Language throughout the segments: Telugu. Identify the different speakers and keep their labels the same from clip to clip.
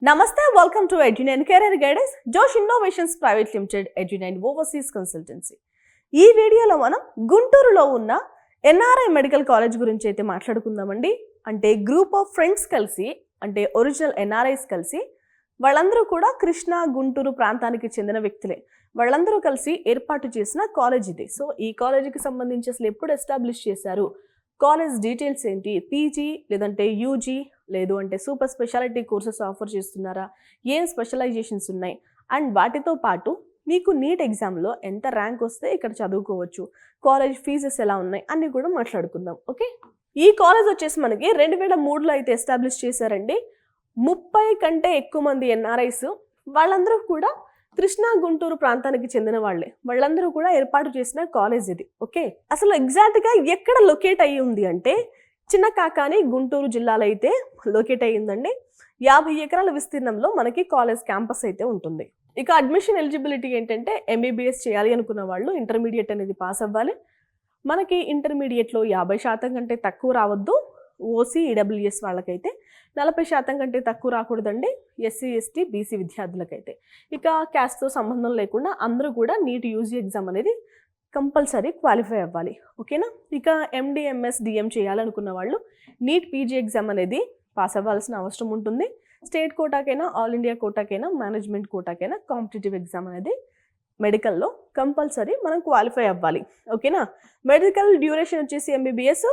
Speaker 1: Namaste, welcome to Edu9 Career Guidance, Josh Innovations Private Limited, Edu9 Overseas Consultancy. ఈ వీడియోలో మనం గుంటూరులో ఉన్న ఎన్ఆర్ఐ మెడికల్ కాలేజ్ గురించి అయితే మాట్లాడుకుందామండి. అంటే గ్రూప్ ఆఫ్ ఫ్రెండ్స్ కలిసి, అంటే ఒరిజినల్ ఎన్ఆర్ఐస్ కలిసి, వాళ్ళందరూ కూడా కృష్ణా గుంటూరు ప్రాంతానికి చెందిన వ్యక్తులే. వాళ్ళందరూ కలిసి ఏర్పాటు చేసిన కాలేజ్ ఇది. సో ఈ కాలేజీకి సంబంధించి అసలు ఎప్పుడు ఎస్టాబ్లిష్ చేశారు, కాలేజ్ డీటెయిల్స్ ఏంటి, పీజీ లేదంటే యూజీ లేదు అంటే సూపర్ స్పెషాలిటీ కోర్సెస్ ఆఫర్ చేస్తున్నారా, ఏం స్పెషలైజేషన్స్ ఉన్నాయి, అండ్ వాటితో పాటు మీకు నీట్ ఎగ్జామ్లో ఎంత ర్యాంక్ వస్తే ఇక్కడ చదువుకోవచ్చు, కాలేజ్ ఫీజెస్ ఎలా ఉన్నాయి అన్నీ కూడా మాట్లాడుకుందాం. ఓకే, ఈ కాలేజ్ వచ్చేసి మనకి 2003లో అయితే ఎస్టాబ్లిష్ చేశారండి. 30 కంటే ఎక్కువ మంది ఎన్ఆర్ఐస్, వాళ్ళందరూ కూడా కృష్ణా గుంటూరు ప్రాంతానికి చెందిన వాళ్ళే. వాళ్ళందరూ కూడా ఏర్పాటు చేసిన కాలేజ్ ఇది. ఓకే, అసలు ఎగ్జాక్ట్గా ఎక్కడ లొకేట్ అయ్యి ఉంది అంటే చిన్న కాకాని గుంటూరు జిల్లాలో అయితే లొకేట్ అయ్యిందండి. 50 ఎకరాల విస్తీర్ణంలో మనకి కాలేజ్ క్యాంపస్ అయితే ఉంటుంది. ఇక అడ్మిషన్ ఎలిజిబిలిటీ ఏంటంటే ఎంబీబీఎస్ చేయాలి అనుకున్న వాళ్ళు ఇంటర్మీడియట్ అనేది పాస్ అవ్వాలి. మనకి ఇంటర్మీడియట్లో 50% కంటే తక్కువ రావద్దు. ఓసీ ఈడబ్ల్యూఎస్ వాళ్ళకైతే 40% కంటే తక్కువ రాకూడదండి. ఎస్సీ ఎస్టీ బీసీ విద్యార్థులకైతే. ఇక క్యాస్ట్తో సంబంధం లేకుండా అందరూ కూడా నీట్ యూజీ ఎగ్జామ్ అనేది కంపల్సరీ క్వాలిఫై అవ్వాలి. ఓకేనా. ఇక ఎండి ఎంఎస్ డిఎం చేయాలనుకున్న వాళ్ళు నీట్ పీజీ ఎగ్జామ్ అనేది పాస్ అవ్వాల్సిన అవసరం ఉంటుంది. స్టేట్ కోటాకైనా, ఆల్ ఇండియా కోటాకైనా, మేనేజ్మెంట్ కోటాకైనా కాంపిటేటివ్ ఎగ్జామ్ అనేది మెడికల్లో కంపల్సరీ మనం క్వాలిఫై అవ్వాలి. ఓకేనా. మెడికల్ డ్యూరేషన్ వచ్చేసి ఎంబీబీఎస్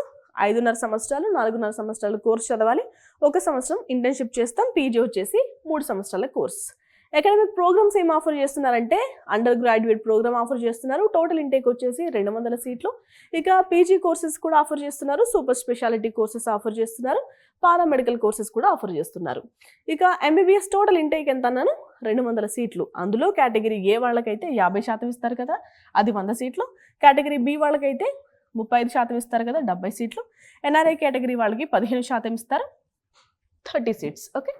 Speaker 1: 5.5 సంవత్సరాలు, 4.5 సంవత్సరాలు కోర్స్ చదవాలి. 1 సంవత్సరం ఇంటర్న్షిప్ చేస్తాం. పీజీ వచ్చేసి 3 సంవత్సరాల కోర్స్. అకాడమిక్ ప్రోగ్రామ్స్ ఏం ఆఫర్ చేస్తున్నారంటే అండర్ గ్రాడ్యుయేట్ ప్రోగ్రామ్ ఆఫర్ చేస్తున్నారు. టోటల్ ఇంటేక్ వచ్చేసి 200 సీట్లు. ఇక పీజీ కోర్సెస్ కూడా ఆఫర్ చేస్తున్నారు. సూపర్ స్పెషాలిటీ కోర్సెస్ ఆఫర్ చేస్తున్నారు. పారామెడికల్ కోర్సెస్ కూడా ఆఫర్ చేస్తున్నారు. ఇక ఎంబీబీఎస్ టోటల్ ఇంటేక్ ఎంత అన్నాను, 200 సీట్లు. అందులో కేటగిరీ ఏ వాళ్ళకైతే 50% ఇస్తారు కదా, అది 100 సీట్లు. కేటగిరీ బి వాళ్ళకైతే 35% ఇస్తారు కదా, 70 సీట్లు. ఎన్ఆర్ఐ కేటగిరీ వాళ్ళకి 15% ఇస్తారు, 30 సీట్స్. ఓకే,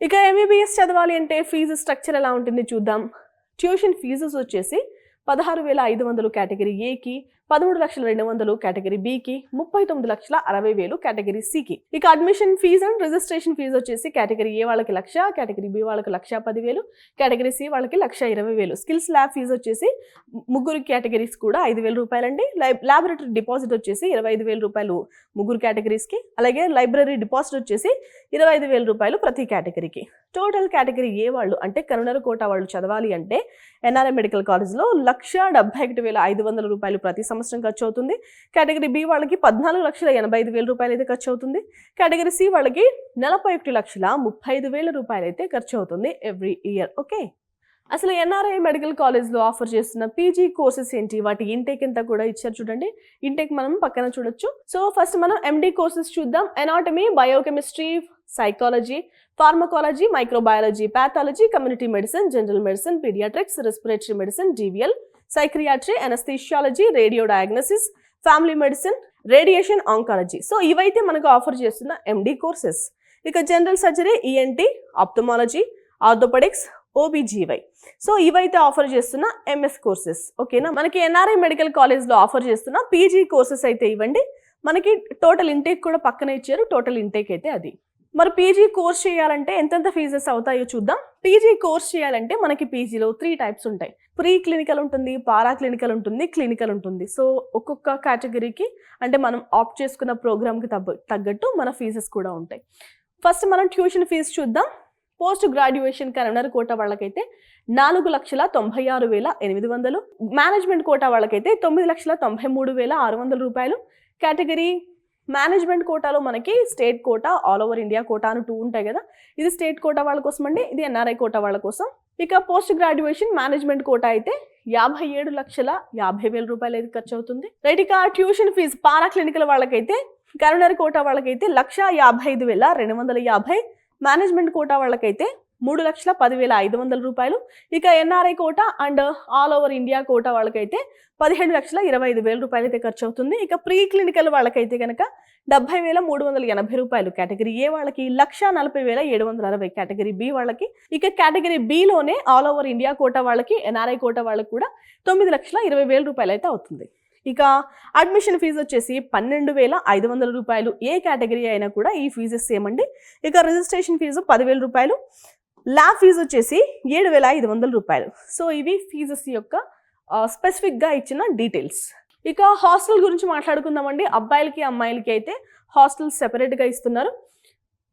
Speaker 1: ఇక ఎంబీబీఎస్ చదవాలి అంటే ఫీజు స్ట్రక్చర్ ఎలా ఉంటుంది చూద్దాం. ట్యూషన్ ఫీజెస్ వచ్చేసి 16,500 కేటగిరీ ఏకి, 13,200,000 కేటగిరీ బికి, 39,60,000 కేటగిరీ సికి. ఇక admission fee and registration fee వచ్చేసి కేటగిరీ ఏ వాళ్ళకి 1,00,000, కేటగిరీ బి వాళ్ళకి 1,10,000, కేటగిరీ సి వాళ్ళకి 1,20,000. స్కిల్స్ ల్యాబ్ ఫీజు వచ్చేసి ముగ్గురు కేటగిరీస్ కూడా 5,000 రూపాయలండి. ల్యాబొరేటరీ డిపాజిట్ వచ్చేసి 25,000 రూపాయలు ముగ్గురు కేటగిరీస్కి. అలాగే లైబ్రరీ డిపాజిట్ వచ్చేసి 25,000 రూపాయలు ప్రతి కేటగిరీకి. టోటల్ కేటగిరీ ఏ వాళ్ళు అంటే కరుణర కోట వాళ్ళు చదవాలి అంటే ఎన్ఆర్ఐ మెడికల్ కాలేజ్లో 1,71,500 రూపాయలు ప్రతి సంవత్సరం ఖర్చు అవుతుంది. కేటగిరీ బి వాళ్ళకి 14,85,000 రూపాయలు అయితే ఖర్చు అవుతుంది. కేటగిరీ సి వాళ్ళకి 41,35,000 రూపాయలు అయితే ఖర్చు అవుతుంది ఎవ్రీ ఇయర్. ఓకే, అసలు ఎన్ఆర్ఐ మెడికల్ కాలేజ్లో ఆఫర్ చేస్తున్న పీజీ కోర్సెస్ ఏంటి, వాటి ఇంటేక్ ఎంత కూడా ఇచ్చారు చూడండి. ఇంటేక్ మనం పక్కన చూడొచ్చు. సో ఫస్ట్ మనం ఎండి కోర్సెస్ చూద్దాం. Anatomy, biochemistry, psychology, pharmacology, microbiology, pathology, community medicine, general medicine, paediatrics, respiratory medicine, GVL, psychiatry, anaesthesiology, radio diagnosis, family medicine, radiation oncology. So ఇవైతే మనకు ఆఫర్ చేస్తున్న ఎండి కోర్సెస్. ఇక general surgery, ENT, ophthalmology, orthopaedics, OBGY. So ఇవైతే ఆఫర్ చేస్తున్న ఎంఎస్ కోర్సెస్. ఓకేనా. మనకి ఎన్ఆర్ఐ మెడికల్ కాలేజ్లో ఆఫర్ చేస్తున్న పీజీ కోర్సెస్ అయితే ఇవ్వండి. మనకి టోటల్ ఇంటేక్ కూడా పక్కన ఇచ్చారు. టోటల్ ఇంటేక్ అయితే అది. మరి పీజీ కోర్స్ చేయాలంటే ఎంతెంత ఫీజెస్ అవుతాయో చూద్దాం. పీజీ కోర్స్ చేయాలంటే మనకి పీజీలో 3 టైప్స్ ఉంటాయి. ప్రీ క్లినికల్ ఉంటుంది, పారా క్లినికల్ ఉంటుంది, క్లినికల్ ఉంటుంది. సో ఒక్కొక్క కేటగిరీకి అంటే మనం ఆప్ట్ చేసుకున్న ప్రోగ్రామ్కి తగ్గట్టు మన ఫీజెస్ కూడా ఉంటాయి. ఫస్ట్ మనం ట్యూషన్ ఫీజు చూద్దాం. పోస్ట్ గ్రాడ్యుయేషన్ కరుణర కోట వాళ్ళకైతే 4,96,800, మేనేజ్మెంట్ కోటా వాళ్ళకైతే 9,93,600 రూపాయలు. కేటగిరీ మేనేజ్మెంట్ కోటాలో మనకి state quota, all over India quota అని 2 ఉంటాయి కదా. ఇది స్టేట్ కోటా వాళ్ళ కోసం అండి, ఇది ఎన్ఆర్ఐ కోటా వాళ్ళ కోసం. ఇక పోస్ట్ గ్రాడ్యుయేషన్ మేనేజ్మెంట్ కోటా అయితే 57,50,000 రూపాయలు అయితే ఖర్చు అవుతుంది. రైట్. ఇక ట్యూషన్ ఫీజు పారా క్లినికల్ వాళ్ళకైతే కరుణర కోటా వాళ్ళకైతే 1,55,250, మేనేజ్మెంట్ కోటా వాళ్ళకైతే 3,10,500 రూపాయలు. ఇక NRI quota and all over India quota వాళ్ళకైతే 17,25,000 రూపాయలు అయితే ఖర్చు అవుతుంది. ఇక ప్రీ క్లినికల్ వాళ్ళకైతే కనుక 70,380 రూపాయలు. కేటగిరీ ఏ వాళ్ళకి 1,40,760, కేటగిరీ బి వాళ్ళకి. ఇక కేటగిరీ బిలోనే ఆల్ ఓవర్ ఇండియా కోటా వాళ్ళకి, ఎన్ఆర్ఐ కోటా వాళ్ళకి కూడా 9,20,000 రూపాయలు అయితే అవుతుంది. ఇక అడ్మిషన్ ఫీజు వచ్చేసి 12,500 రూపాయలు. ఏ కేటగిరీ అయినా కూడా ఈ ఫీజెస్ సేమ్ అండి. ఇక రిజిస్ట్రేషన్ ఫీజు 10,000 రూపాయలు. ల్యాబ్ ఫీజు వచ్చేసి 7,500 రూపాయలు. సో ఇవి ఫీజెస్ యొక్క స్పెసిఫిక్గా ఇచ్చిన డీటెయిల్స్. ఇక హాస్టల్ గురించి మాట్లాడుకుందామండి. అబ్బాయిలకి అమ్మాయిలకి అయితే హాస్టల్స్ సెపరేట్గా ఇస్తున్నారు.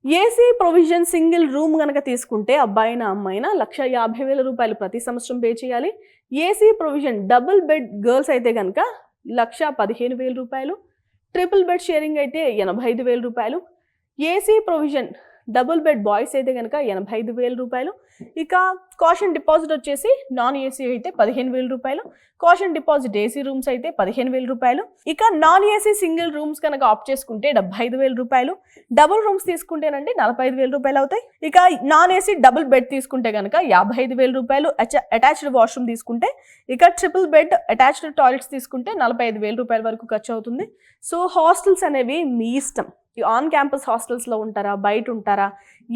Speaker 1: ఏసీ ప్రొవిజన్ సింగిల్ రూమ్ కనుక తీసుకుంటే అబ్బాయినా అమ్మాయినా 1,50,000 రూపాయలు ప్రతి సంవత్సరం పే చేయాలి. AC provision double bed girls అయితే కనుక 1,15,000 రూపాయలు. ట్రిపుల్ బెడ్ షేరింగ్ అయితే 85,000 రూపాయలు. AC provision double bed boys అయితే కనుక 85,000 రూపాయలు. ఇక కాషన్ డిపాజిట్ వచ్చేసి నాన్ ఏసీ అయితే 15,000 రూపాయలు. కాషన్ డిపాజిట్ ఏసీ రూమ్స్ అయితే 15,000 రూపాయలు. ఇక నాన్ ఏసీ సింగిల్ రూమ్స్ కనుక ఆప్ట్ చేసుకుంటే 75,000 రూపాయలు. డబుల్ రూమ్స్ తీసుకుంటేనండి 45,000 రూపాయలు అవుతాయి. ఇక నాన్ ఏసీ డబుల్ బెడ్ తీసుకుంటే కనుక 55,000 రూపాయలు. అటాచ్డ్ వాష్రూమ్ తీసుకుంటే, ఇక ట్రిపుల్ బెడ్ అటాచ్డ్ టాయిలెట్స్ తీసుకుంటే 45,000 రూపాయల వరకు ఖర్చు అవుతుంది. సో హాస్టల్స్ అనేవి మీ ఇష్టం. ఆన్ క్యాంపస్ హాస్టల్స్లో ఉంటారా, బయట ఉంటారా,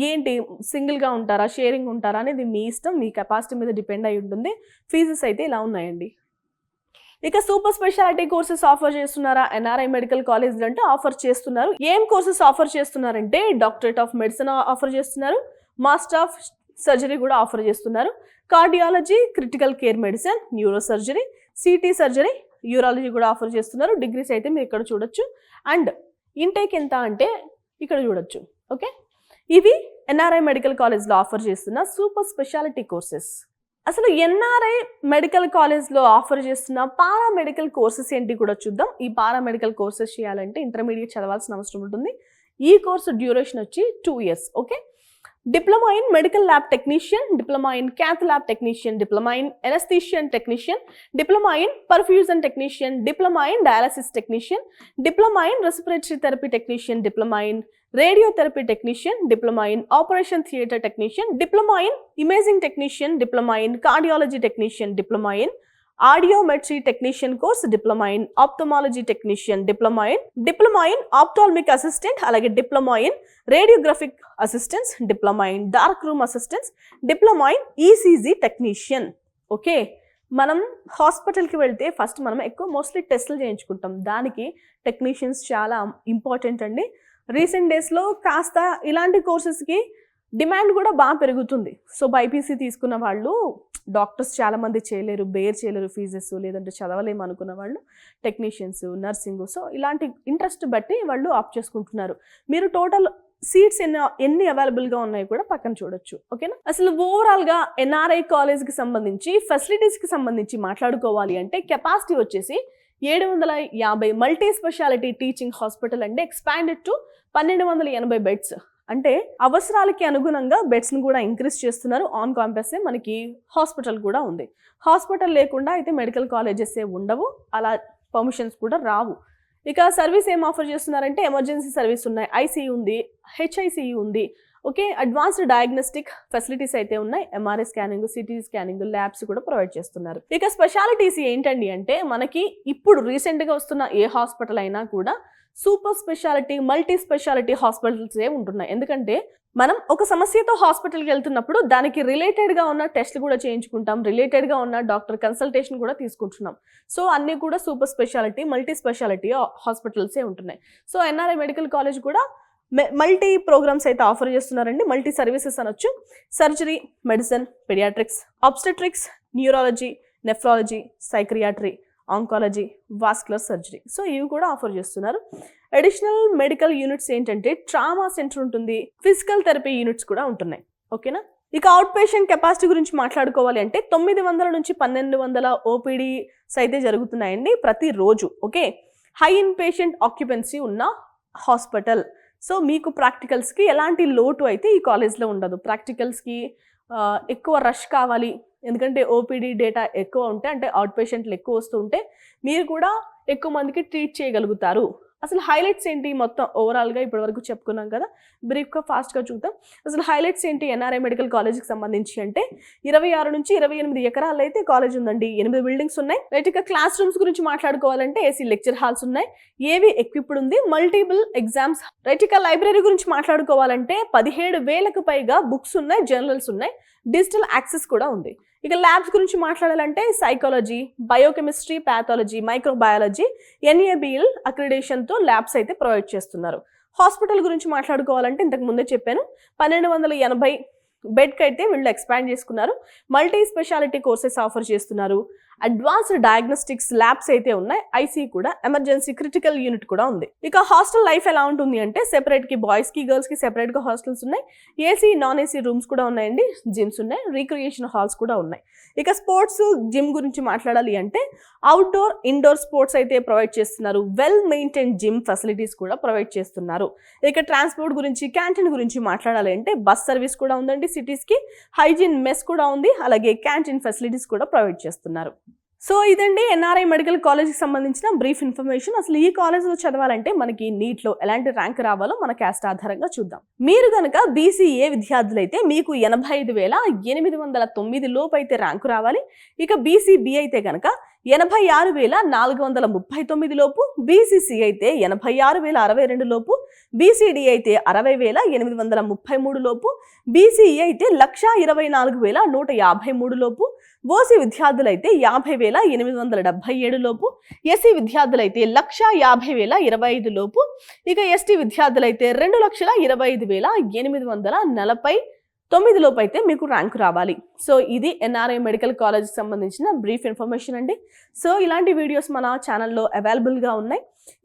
Speaker 1: ఏంటి సింగిల్గా ఉంటారా, షేరింగ్ ఉంటారా అనేది మీ ఇష్టం, మీ కెపాసిటీ మీద డిపెండ్ అయి ఉంటుంది. ఫీజెస్ అయితే ఇలా ఉన్నాయండి. ఇక సూపర్ స్పెషాలిటీ కోర్సెస్ ఆఫర్ చేస్తున్నారా ఎన్ఆర్ఐ మెడికల్ కాలేజ్ అంటే ఆఫర్ చేస్తున్నారు. ఏం కోర్సెస్ ఆఫర్ చేస్తున్నారంటే డాక్టరేట్ ఆఫ్ మెడిసిన్ ఆఫర్ చేస్తున్నారు, మాస్టర్ ఆఫ్ సర్జరీ కూడా ఆఫర్ చేస్తున్నారు, cardiology, critical care medicine, neuro surgery, city surgery, urology కూడా ఆఫర్ చేస్తున్నారు. డిగ్రీస్ అయితే మీరు ఇక్కడ చూడొచ్చు. అండ్ ఇంటేక్ ఎంత అంటే ఇక్కడ చూడొచ్చు. ఓకే, ఇవి ఎన్ఆర్ఐ మెడికల్ కాలేజ్లో ఆఫర్ చేస్తున్న సూపర్ స్పెషాలిటీ కోర్సెస్. అసలు ఎన్ఆర్ఐ మెడికల్ కాలేజ్లో ఆఫర్ చేస్తున్న పారామెడికల్ కోర్సెస్ ఏంటి కూడా చూద్దాం. ఈ పారామెడికల్ కోర్సెస్ చేయాలంటే ఇంటర్మీడియట్ చదవాల్సిన అవసరం ఉంటుంది. ఈ కోర్సు డ్యూరేషన్ వచ్చి 2 years. Okay, diploma in medical lab technician, diploma in cath lab technician, diploma in anaesthesia technician, diploma in perfusion technician, diploma in dialysis technician, diploma in respiratory therapy technician, diploma in radiotherapy technician, diploma in operation theatre technician, diploma in imaging technician, diploma in cardiology technician, diploma in audiometry technician course, diploma in ophthalmology technician, diploma in ophthalmic assistant, అలాగే diploma in radiographic assistance, diploma in dark room assistance, diploma in ECG technician. Okay, మనం హాస్పిటల్కి వెళ్తే ఫస్ట్ మనం మోస్ట్లీ టెస్టులు చేయించుకుంటాం. దానికి టెక్నీషియన్స్ చాలా ఇంపార్టెంట్ అండి. రీసెంట్ డేస్లో కాస్త ఇలాంటి కోర్సెస్కి డిమాండ్ కూడా బాగా పెరుగుతుంది. సో బైపీసీ తీసుకున్న వాళ్ళు డాక్టర్స్ చాలామంది బేర్ చేయలేరు ఫీజెస్, లేదంటే చదవలేము అనుకున్న వాళ్ళు టెక్నీషియన్స్, నర్సింగ్, సో ఇలాంటి ఇంట్రెస్ట్ బట్టి వాళ్ళు ఆప్ట్ చేసుకుంటున్నారు. మీరు టోటల్ సీట్స్ ఎన్ని అవైలబుల్గా ఉన్నాయి కూడా పక్కన చూడొచ్చు. ఓకేనా, అసలు ఓవరాల్గా ఎన్ఆర్ఐ కాలేజ్కి సంబంధించి ఫెసిలిటీస్కి సంబంధించి మాట్లాడుకోవాలి అంటే కెపాసిటీ వచ్చేసి 750 మల్టీ స్పెషాలిటీ టీచింగ్ హాస్పిటల్ అంటే ఎక్స్పాండెడ్ టు 1,280 బెడ్స్. అంటే అవసరాలకి అనుగుణంగా బెడ్స్ని కూడా ఇంక్రీజ్ చేస్తున్నారు. ఆన్ క్యాంపస్సే మనకి హాస్పిటల్ కూడా ఉంది. హాస్పిటల్ లేకుండా అయితే మెడికల్ కాలేజెస్ ఉండవు, అలా పర్మిషన్స్ కూడా రావు. ఇక సర్వీస్ ఏం ఆఫర్ చేస్తున్నారంటే ఎమర్జెన్సీ సర్వీస్ ఉన్నాయి, ఐసీయూ ఉంది, హెచ్ఐసియూ ఉంది. ఓకే, అడ్వాన్స్డ్ డయాగ్నోస్టిక్ ఫెసిలిటీస్ అయితే ఉన్నాయి, MRI scanning, city scanning, labs కూడా ప్రొవైడ్ చేస్తున్నారు. ఇక స్పెషాలిటీస్ ఏంటండి అంటే మనకి ఇప్పుడు రీసెంట్గా వస్తున్న ఏ హాస్పిటల్ అయినా కూడా super speciality, multi speciality hospitals ఉంటున్నాయి. ఎందుకంటే మనం ఒక సమస్యతో హాస్పిటల్కి వెళ్తున్నప్పుడు దానికి రిలేటెడ్గా ఉన్న టెస్ట్లు కూడా చేయించుకుంటాం, రిలేటెడ్గా ఉన్న డాక్టర్ కన్సల్టేషన్ కూడా తీసుకుంటున్నాం. సో అన్నీ కూడా సూపర్ స్పెషాలిటీ, మల్టీ స్పెషాలిటీ హాస్పిటల్సే ఉంటున్నాయి. సో ఎన్ఆర్ఐ మెడికల్ కాలేజ్ కూడా మల్టీ ప్రోగ్రామ్స్ అయితే ఆఫర్ చేస్తున్నారండి. మల్టీ సర్వీసెస్ అనొచ్చు. Surgery, medicine, paediatrics, obstetrics, neurology, nephrology, psychiatry, oncology, vascular surgery, so ఇవి కూడా ఆఫర్ చేస్తున్నారు. అడిషనల్ మెడికల్ యూనిట్స్ ఏంటంటే ట్రామా సెంటర్ ఉంటుంది, ఫిజికల్ థెరపీ యూనిట్స్ కూడా ఉంటున్నాయి. ఓకేనా, ఇక అవుట్ పేషెంట్ కెపాసిటీ గురించి మాట్లాడుకోవాలి అంటే 900 నుంచి 1,200 ఓపీడీస్ అయితే జరుగుతున్నాయండి ప్రతిరోజు. Okay, high in patient occupancy ఉన్న హాస్పిటల్. సో మీకు ప్రాక్టికల్స్కి ఎలాంటి లోటు అయితే ఈ కాలేజ్లో ఉండదు. ప్రాక్టికల్స్కి ఎక్కువ రష్ కావాలి, ఎందుకంటే ఓపీడీ డేటా ఎక్కువ ఉంటే, అంటే అవుట్ పేషెంట్లు ఎక్కువ వస్తూ ఉంటే మీరు కూడా ఎక్కువ మందికి ట్రీట్ చేయగలుగుతారు. అసలు హైలైట్స్ ఏంటి మొత్తం ఓవరాల్గా ఇప్పటివరకు చెప్పుకున్నాం కదా, బ్రీఫ్గా ఫాస్ట్గా చూద్దాం. అసలు హైలైట్స్ ఏంటి ఎన్ఆర్ఐ మెడికల్ కాలేజ్కి సంబంధించి అంటే 26 నుంచి 28 ఎకరాలు అయితే కాలేజ్ ఉందండి, 8 బిల్డింగ్స్ ఉన్నాయి. రైట్, ఇక క్లాస్ రూమ్స్ గురించి మాట్లాడుకోవాలంటే ఏసీ లెక్చర్ హాల్స్ ఉన్నాయి, ఏవి ఎక్విప్డ్ ఉంది, మల్టిపుల్ ఎగ్జామ్స్. రైట్, ఇక లైబ్రరీ గురించి మాట్లాడుకోవాలంటే 17,000కు పైగా బుక్స్ ఉన్నాయి, జర్నల్స్ ఉన్నాయి, డిజిటల్ యాక్సెస్ కూడా ఉంది. ఇక ల్యాబ్స్ గురించి మాట్లాడాలంటే psychology, biochemistry, pathology, microbiology NABL అక్రిడేషన్తో ల్యాబ్స్ అయితే ప్రొవైడ్ చేస్తున్నారు. హాస్పిటల్ గురించి మాట్లాడుకోవాలంటే ఇంతకు ముందే చెప్పాను, 1280 బెడ్కి అయితే వీళ్ళు ఎక్స్పాండ్ చేసుకున్నారు. మల్టీ స్పెషాలిటీ కోర్సెస్ ఆఫర్ చేస్తున్నారు. అడ్వాన్స్డ్ డయాగ్నోస్టిక్స్ ల్యాబ్స్ అయితే ఉన్నాయి. ఐసీ కూడా, ఎమర్జెన్సీ క్రిటికల్ యూనిట్ కూడా ఉంది. ఇక హాస్టల్ లైఫ్ ఎలా ఉంటుంది అంటే సెపరేట్ కి బాయ్స్ కి గర్ల్స్ కి సెపరేట్ గా హాస్టల్స్ ఉన్నాయి. ఏసీ నాన్ ఏసీ రూమ్స్ కూడా ఉన్నాయండి. జిమ్స్ ఉన్నాయి, రీక్రియేషన్ హాల్స్ కూడా ఉన్నాయి. ఇక స్పోర్ట్స్ జిమ్ గురించి మాట్లాడాలి అంటే అవుట్డోర్ ఇండోర్ స్పోర్ట్స్ అయితే ప్రొవైడ్ చేస్తున్నారు. వెల్ మెయింటైన్ జిమ్ ఫెసిలిటీస్ కూడా ప్రొవైడ్ చేస్తున్నారు. ఇక ట్రాన్స్పోర్ట్ గురించి, క్యాంటీన్ గురించి మాట్లాడాలి అంటే బస్ సర్వీస్ కూడా ఉందండి సిటీస్ కి. హైజీన్ మెస్ కూడా ఉంది. అలాగే క్యాంటీన్ ఫెసిలిటీస్ కూడా ప్రొవైడ్ చేస్తున్నారు. సో ఇదండి NRI మెడికల్ కాలేజ్కి సంబంధించిన బ్రీఫ్ ఇన్ఫర్మేషన్. అసలు ఈ కాలేజ్లో చదవాలంటే మనకి నీట్లో ఎలాంటి ర్యాంక్ రావాలో మన క్యాస్ట్ ఆధారంగా చూద్దాం. మీరు కనుక BCA విద్యార్థులైతే మీకు 85,809 లోపు అయితే ర్యాంకు రావాలి. ఇక BCB అయితే కనుక 86,439 లోపు, BCC అయితే 86,062 లోపు, BCD అయితే 60,833 లోపు, BCE అయితే 1,24,153 లోపు, OC విద్యార్థులైతే 50,877 లోపు, SC విద్యార్థులైతే 1,50,025 లోపు, ఇక ST విద్యార్థులైతే 2,25,849 లోపు అయితే మీకు ర్యాంకు రావాలి. సో ఇది NRI మెడికల్ కాలేజ్కి సంబంధించిన బ్రీఫ్ ఇన్ఫర్మేషన్ అండి. సో ఇలాంటి వీడియోస్ మన ఛానల్లో అవైలబుల్గా ఉన్నాయి.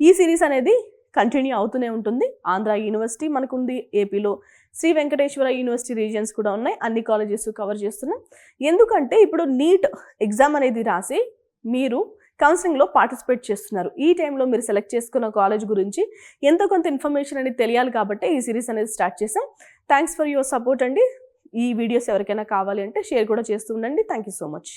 Speaker 1: ఈ సిరీస్ అనేది కంటిన్యూ అవుతూనే ఉంటుంది. ఆంధ్ర యూనివర్సిటీ మనకుంది, ఏపీలో శ్రీ వెంకటేశ్వర యూనివర్సిటీ రీజియన్స్ కూడా ఉన్నాయి. అన్ని కాలేజెస్ కవర్ చేస్తున్నాం. ఎందుకంటే ఇప్పుడు నీట్ ఎగ్జామ్ అనేది రాసి మీరు కౌన్సిలింగ్లో పార్టిసిపేట్ చేస్తున్నారు. ఈ టైంలో మీరు సెలెక్ట్ చేసుకున్న కాలేజ్ గురించి ఎంతో కొంత ఇన్ఫర్మేషన్ అనేది తెలియాలి కాబట్టి ఈ సిరీస్ అనేది స్టార్ట్ చేసాం. థ్యాంక్స్ ఫర్ యువర్ సపోర్ట్ అండి. ఈ వీడియోస్ ఎవరికైనా కావాలి అంటే షేర్ కూడా చేస్తూ ఉండండి. Thank you so much.